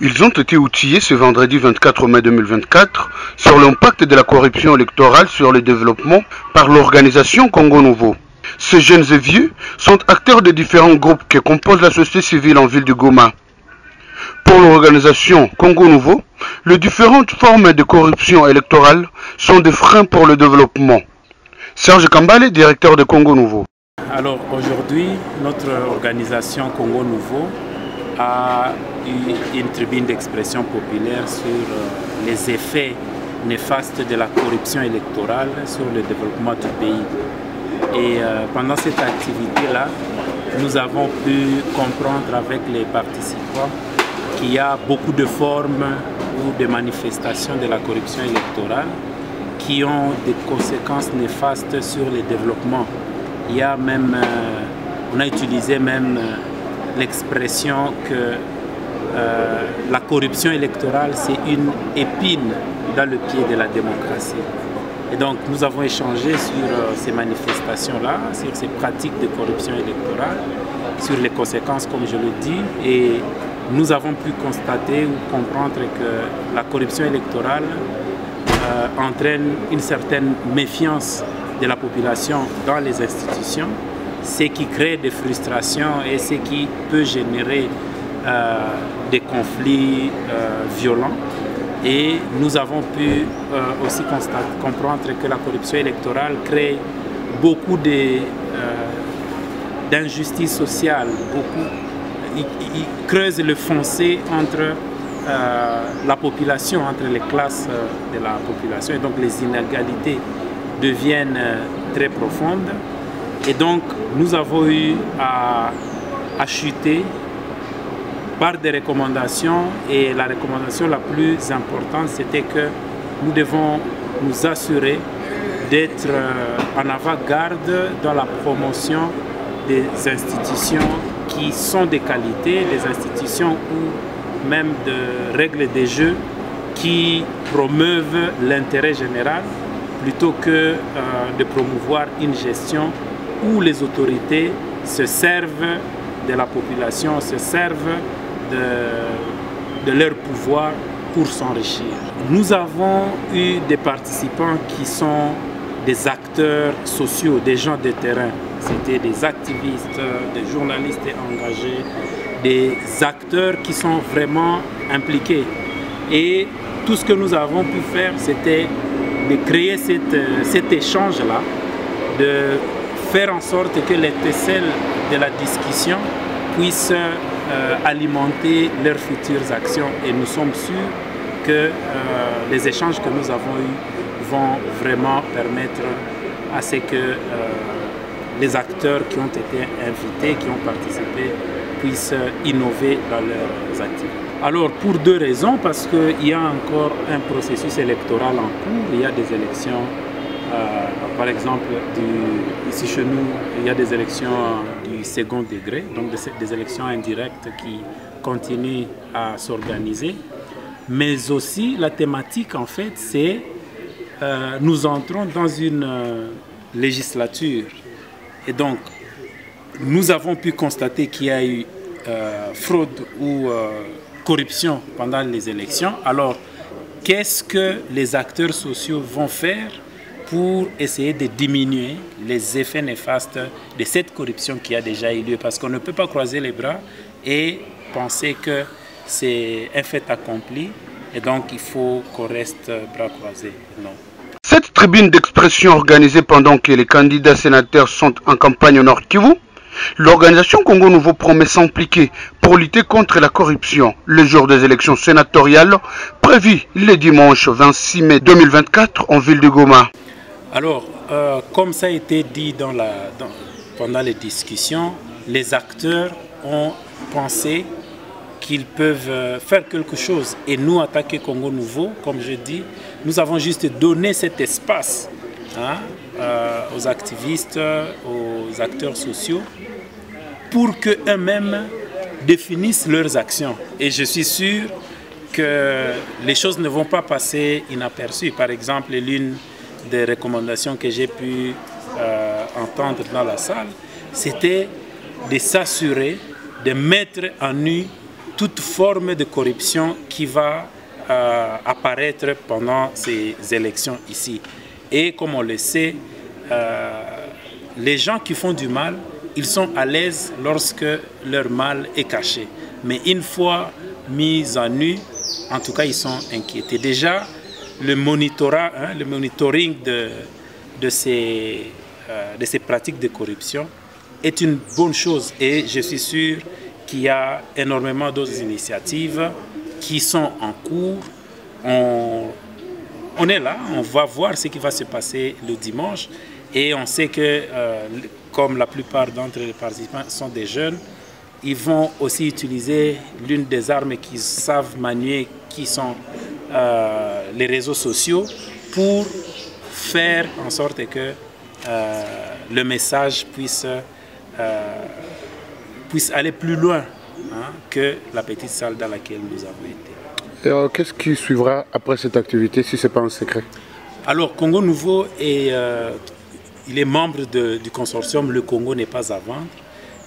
Ils ont été outillés ce vendredi 24 mai 2024 sur l'impact de la corruption électorale sur le développement par l'organisation Congo Nouveau. Ces jeunes et vieux sont acteurs de différents groupes qui composent la société civile en ville de Goma. Pour l'organisation Congo Nouveau, les différentes formes de corruption électorale sont des freins pour le développement. Serge Kambale, directeur de Congo Nouveau. Alors aujourd'hui, notre organisation Congo Nouveau a eu une tribune d'expression populaire sur les effets néfastes de la corruption électorale sur le développement du pays. Et pendant cette activité-là, nous avons pu comprendre avec les participants qu'il y a beaucoup de formes ou de manifestations de la corruption électorale qui ont des conséquences néfastes sur le développement. Il y a même, on a utilisé même l'expression que la corruption électorale c'est une épine dans le pied de la démocratie. Et donc nous avons échangé sur ces manifestations-là, sur ces pratiques de corruption électorale, sur les conséquences comme je le dis, et nous avons pu constater ou comprendre que la corruption électorale entraîne une certaine méfiance de la population dans les institutions, ce qui crée des frustrations et ce qui peut générer des conflits violents. Et nous avons pu aussi comprendre que la corruption électorale crée beaucoup d'injustices sociales, il creuse le fossé entre la population, entre les classes de la population, et donc les inégalités deviennent très profondes. Et donc nous avons eu à chuter par des recommandations, et la recommandation la plus importante c'était que nous devons nous assurer d'être en avant-garde dans la promotion des institutions qui sont de qualité, des institutions ou même de règles des jeux qui promeuvent l'intérêt général plutôt que de promouvoir une gestion où les autorités se servent de la population, se servent de leur pouvoir pour s'enrichir. Nous avons eu des participants qui sont des acteurs sociaux, des gens de terrain. C'était des activistes, des journalistes engagés, des acteurs qui sont vraiment impliqués. Et tout ce que nous avons pu faire, c'était de créer cet échange-là, de faire en sorte que l'étincelle de la discussion puisse alimenter leurs futures actions. Et nous sommes sûrs que les échanges que nous avons eus vont vraiment permettre à ce que les acteurs qui ont été invités, qui ont participé, puissent innover dans leurs activités. Alors pour deux raisons, parce qu'il y a encore un processus électoral en cours, il y a des élections, par exemple ici chez nous, il y a des élections du second degré, donc des élections indirectes qui continuent à s'organiser, mais aussi la thématique en fait c'est nous entrons dans une législature, et donc nous avons pu constater qu'il y a eu fraude ou corruption pendant les élections. Alors, qu'est-ce que les acteurs sociaux vont faire pour essayer de diminuer les effets néfastes de cette corruption qui a déjà eu lieu? Parce qu'on ne peut pas croiser les bras et penser que c'est un fait accompli, et donc il faut qu'on reste bras croisés. Non. Cette tribune d'expression organisée pendant que les candidats sénateurs sont en campagne au Nord Kivu, l'organisation Congo Nouveau promet s'impliquer pour lutter contre la corruption le jour des élections sénatoriales prévues le dimanche 26 mai 2024 en ville de Goma. Alors, comme ça a été dit pendant les discussions, les acteurs ont pensé qu'ils peuvent faire quelque chose. Et nous, Attaquer Congo Nouveau, comme je dis, nous avons juste donné cet espace aux activistes, aux acteurs sociaux, pour qu'eux-mêmes définissent leurs actions. Et je suis sûr que les choses ne vont pas passer inaperçues. Par exemple, l'une des recommandations que j'ai pu entendre dans la salle, c'était de s'assurer de mettre en nu toute forme de corruption qui va apparaître pendant ces élections ici. Et comme on le sait, les gens qui font du mal, ils sont à l'aise lorsque leur mal est caché. Mais une fois mis en nu, en tout cas, ils sont inquiétés. Déjà, le monitoring de ces pratiques de corruption est une bonne chose. Et je suis sûr qu'il y a énormément d'autres initiatives qui sont en cours. On est là, on va voir ce qui va se passer le dimanche. Et on sait que, comme la plupart d'entre les participants sont des jeunes, ils vont aussi utiliser l'une des armes qu'ils savent manier, qui sont les réseaux sociaux, pour faire en sorte que le message puisse aller plus loin que la petite salle dans laquelle nous avons été. Qu'est-ce qui suivra après cette activité, si ce n'est pas un secret? Alors, Congo Nouveau, il est membre du consortium Le Congo n'est pas à vendre.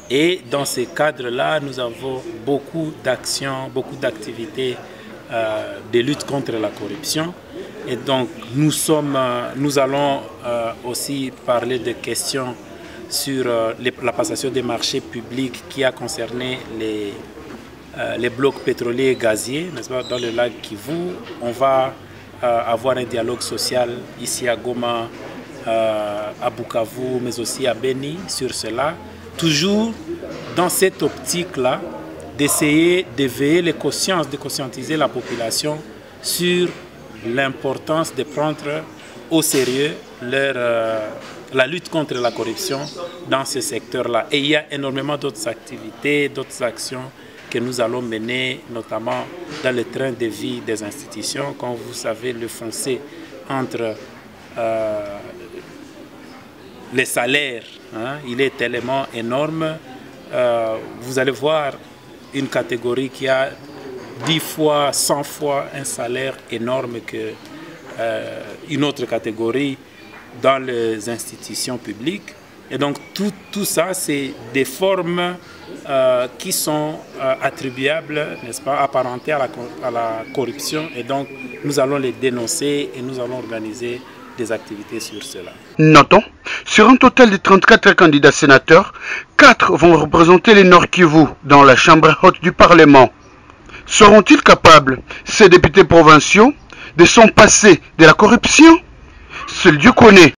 Et dans ces cadres-là, nous avons beaucoup d'actions, beaucoup d'activités de lutte contre la corruption. Et donc, nous allons aussi parler de questions sur la passation des marchés publics qui a concerné les blocs pétroliers et gaziers, n'est-ce pas, dans le lac Kivu. On va avoir un dialogue social ici à Goma, à Bukavu, mais aussi à Beni sur cela. Toujours dans cette optique-là, d'essayer d'éveiller les consciences, de conscientiser la population sur l'importance de prendre au sérieux la lutte contre la corruption dans ce secteur-là. Et il y a énormément d'autres activités, d'autres actions que nous allons mener, notamment dans le train de vie des institutions. Comme vous savez, le fossé entre les salaires, il est tellement énorme. Vous allez voir une catégorie qui a 10 fois, 100 fois un salaire énorme que une autre catégorie dans les institutions publiques. Et donc tout ça, c'est des formes qui sont attribuables, n'est-ce pas, apparentées à la corruption. Et donc nous allons les dénoncer et nous allons organiser des activités sur cela. Notons, sur un total de 34 candidats sénateurs, 4 vont représenter les Nord Kivu dans la Chambre haute du Parlement. Seront-ils capables, ces députés provinciaux, de s'en passer de la corruption? Seul Dieu connaît.